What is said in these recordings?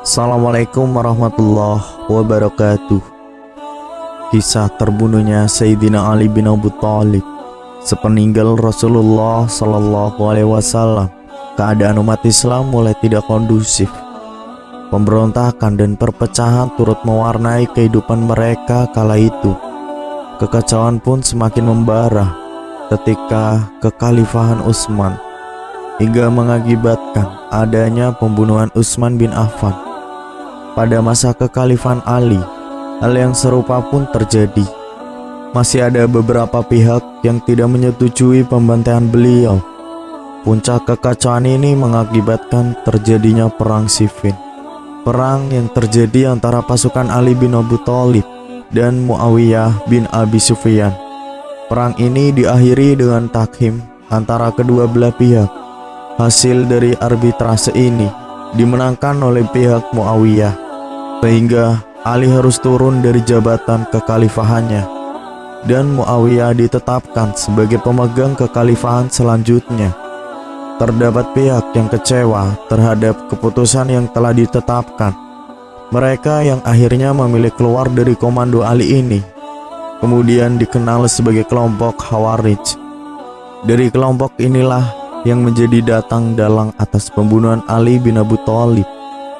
Assalamualaikum warahmatullahi wabarakatuh. Kisah terbunuhnya Sayyidina Ali bin Abi Thalib. Sepeninggal Rasulullah Sallallahu Alaihi Wasallam, keadaan umat Islam mulai tidak kondusif. Pemberontakan dan perpecahan turut mewarnai kehidupan mereka kala itu. Kekacauan pun semakin membara ketika kekhalifahan Utsman, hingga mengakibatkan adanya pembunuhan Utsman bin Affan. Pada masa kekhalifahan Ali, hal yang serupa pun terjadi. Masih ada beberapa pihak yang tidak menyetujui pembantaian beliau. Puncak kekacauan ini mengakibatkan terjadinya perang Siffin. Perang yang terjadi antara pasukan Ali bin Abi Thalib dan Muawiyah bin Abi Sufyan. Perang ini diakhiri dengan takhim antara kedua belah pihak. Hasil dari arbitrase ini dimenangkan oleh pihak Muawiyah, sehingga Ali harus turun dari jabatan kekhalifahannya dan Muawiyah ditetapkan sebagai pemegang kekhalifahan selanjutnya. Terdapat pihak yang kecewa terhadap keputusan yang telah ditetapkan. Mereka yang akhirnya memilih keluar dari komando Ali ini kemudian dikenal sebagai kelompok Khawarij. Dari kelompok inilah yang menjadi datang dalang atas pembunuhan Ali bin Abi Thalib.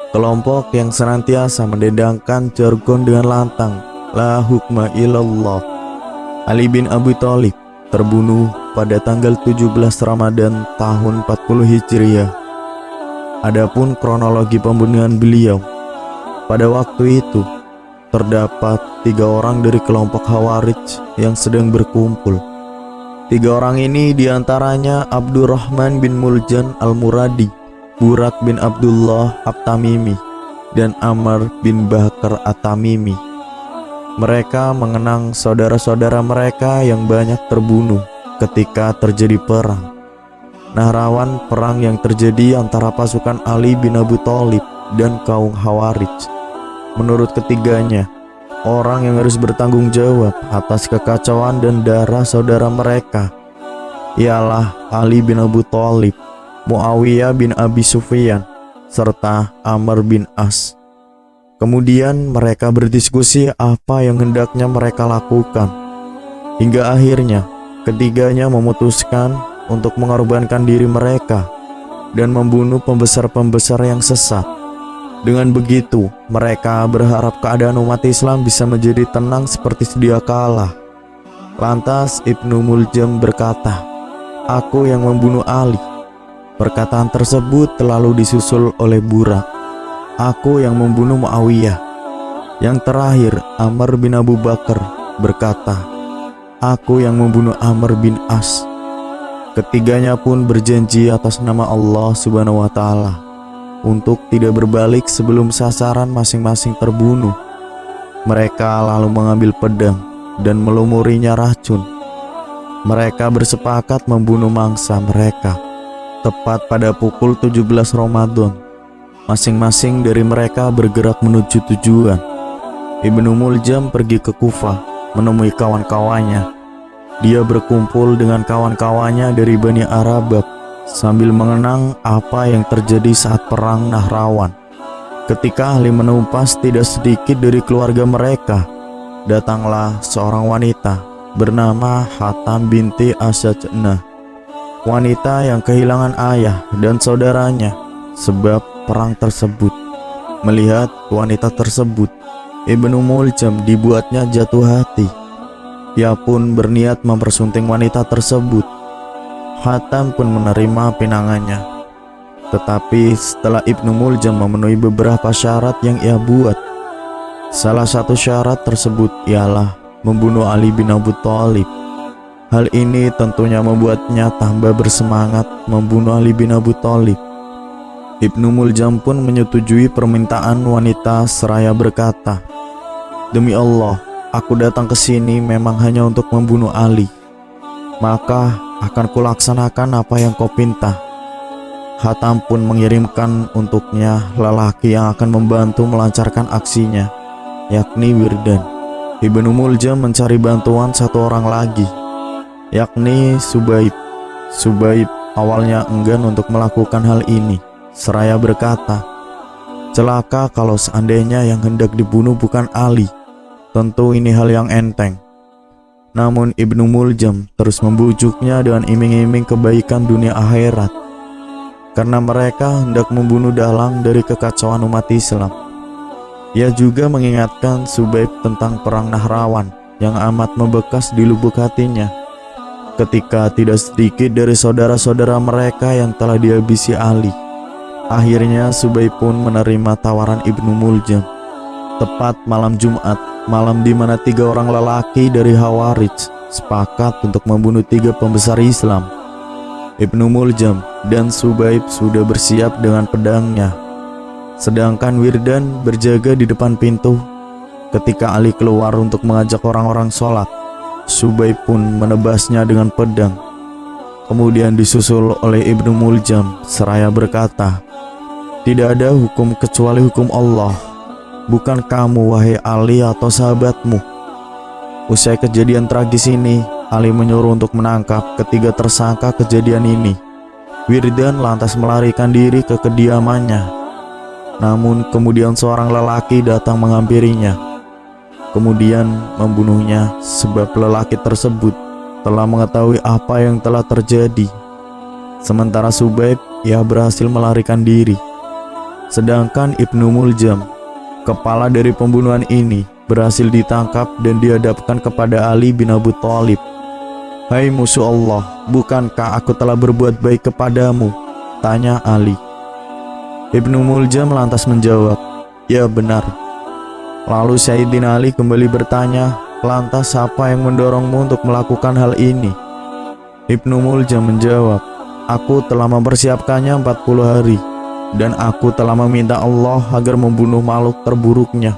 Kelompok yang senantiasa mendendangkan jargon dengan lantang, la hukma illallah. Ali bin Abi Thalib terbunuh pada tanggal 17 Ramadan tahun 40 Hijriah. Adapun kronologi pembunuhan beliau, pada waktu itu terdapat 3 orang dari kelompok Khawarij yang sedang berkumpul. 3 orang ini diantaranya Abdurrahman bin Muljan al-Muradi, Burak bin Abdullah at-Tamimi, dan Amr bin Bakar at-Tamimi. Mereka mengenang saudara-saudara mereka yang banyak terbunuh ketika terjadi perang. Nahrawan perang yang terjadi antara pasukan Ali bin Abi Thalib dan kaum Khawarij. Menurut ketiganya, orang yang harus bertanggung jawab atas kekacauan dan darah saudara mereka ialah Ali bin Abi Thalib, Muawiyah bin Abi Sufyan, serta Amr bin As. Kemudian mereka berdiskusi apa yang hendaknya mereka lakukan. Hingga akhirnya ketiganya memutuskan untuk mengorbankan diri mereka dan membunuh pembesar-pembesar yang sesat. Dengan begitu, mereka berharap keadaan umat Islam bisa menjadi tenang seperti sedia kala. Lantas Ibnu Muljam berkata, "Aku yang membunuh Ali." Perkataan tersebut lalu disusul oleh Burak, "Aku yang membunuh Muawiyah." Yang terakhir, Amr bin Abu Bakar berkata, "Aku yang membunuh Amr bin As." Ketiganya pun berjanji atas nama Allah Subhanahu wa Ta'ala untuk tidak berbalik sebelum sasaran masing-masing terbunuh. Mereka lalu mengambil pedang dan melumurinya racun. Mereka bersepakat membunuh mangsa mereka tepat pada pukul 17 Ramadan. Masing-masing dari mereka bergerak menuju tujuan. Ibnu Muljam pergi ke Kufah menemui kawan-kawannya. Dia berkumpul dengan kawan-kawannya dari Bani Arabab sambil mengenang apa yang terjadi saat perang Nahrawan. Ketika Ali menumpas tidak sedikit dari keluarga mereka, datanglah seorang wanita bernama Hatam binti Asyajnah. Wanita yang kehilangan ayah dan saudaranya sebab perang tersebut. Melihat wanita tersebut, Ibnu Muljam dibuatnya jatuh hati. Ia pun berniat mempersunting wanita tersebut. Hatam pun menerima pinangannya. Tetapi setelah Ibnu Muljam memenuhi beberapa syarat yang ia buat, salah satu syarat tersebut ialah membunuh Ali bin Abi Thalib. Hal ini tentunya membuatnya tambah bersemangat membunuh Ali bin Abi Thalib. Ibnu Muljam pun menyetujui permintaan wanita seraya berkata, "Demi Allah, aku datang ke sini memang hanya untuk membunuh Ali. Maka akan kulaksanakan apa yang kau pinta." Hatam pun mengirimkan untuknya lelaki yang akan membantu melancarkan aksinya, yakni Wirdan. Ibnu Muljam mencari bantuan satu orang lagi, yakni Subaib. Subaib awalnya enggan untuk melakukan hal ini, seraya berkata, Celaka kalau seandainya yang hendak dibunuh bukan Ali. Tentu ini hal yang enteng. Namun Ibnu Muljam terus membujuknya dengan iming-iming kebaikan dunia akhirat, karena mereka hendak membunuh dalang dari kekacauan umat Islam. Ia juga mengingatkan Subaib tentang perang Nahrawan yang amat membekas di lubuk hatinya, ketika tidak sedikit dari saudara-saudara mereka yang telah dihabisi Ali. Akhirnya Subaib pun menerima tawaran Ibnu Muljam. Tepat malam Jumat, malam di mana 3 orang lelaki dari Khawarij sepakat untuk membunuh 3 pembesar Islam. Ibnu Muljam dan Subaib sudah bersiap dengan pedangnya, sedangkan Wirdan berjaga di depan pintu. Ketika Ali keluar untuk mengajak orang-orang sholat, Subaib pun menebasnya dengan pedang. Kemudian disusul oleh Ibnu Muljam seraya berkata, "Tidak ada hukum kecuali hukum Allah. Bukan kamu, wahai Ali, atau sahabatmu?" Usai kejadian tragis ini, Ali menyuruh untuk menangkap ketiga tersangka kejadian ini. Wirdan lantas melarikan diri ke kediamannya. Namun kemudian seorang lelaki datang menghampirinya, kemudian membunuhnya, sebab lelaki tersebut telah mengetahui apa yang telah terjadi. Sementara Subaib, ia berhasil melarikan diri. Sedangkan Ibnu Muljam, kepala dari pembunuhan ini, berhasil ditangkap dan dihadapkan kepada Ali bin Abi Thalib. "Hai musuh Allah, bukankah aku telah berbuat baik kepadamu?" tanya Ali. Ibnu Muljam lantas menjawab, "Ya benar." Lalu Sayyidina Ali kembali bertanya, "Lantas siapa yang mendorongmu untuk melakukan hal ini?" Ibnu Muljam menjawab, "Aku telah mempersiapkannya 40 hari, dan aku telah meminta Allah agar membunuh makhluk terburuknya."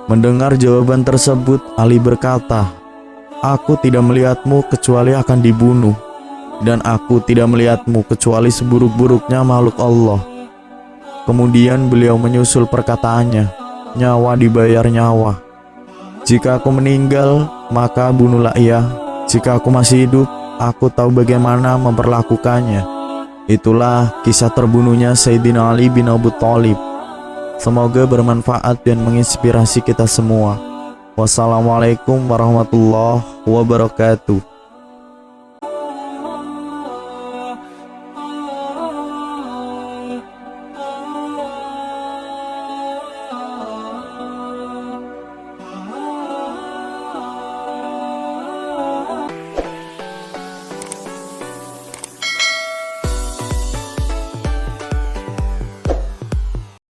Mendengar jawaban tersebut, Ali berkata, "Aku tidak melihatmu kecuali akan dibunuh, dan aku tidak melihatmu kecuali seburuk-buruknya makhluk Allah." Kemudian beliau menyusul perkataannya, "Nyawa dibayar nyawa. Jika aku meninggal, maka bunuhlah ia. Jika aku masih hidup, aku tahu bagaimana memperlakukannya." Itulah kisah terbunuhnya Sayyidina Ali bin Abi Thalib. Semoga bermanfaat dan menginspirasi kita semua. Wassalamualaikum warahmatullahi wabarakatuh.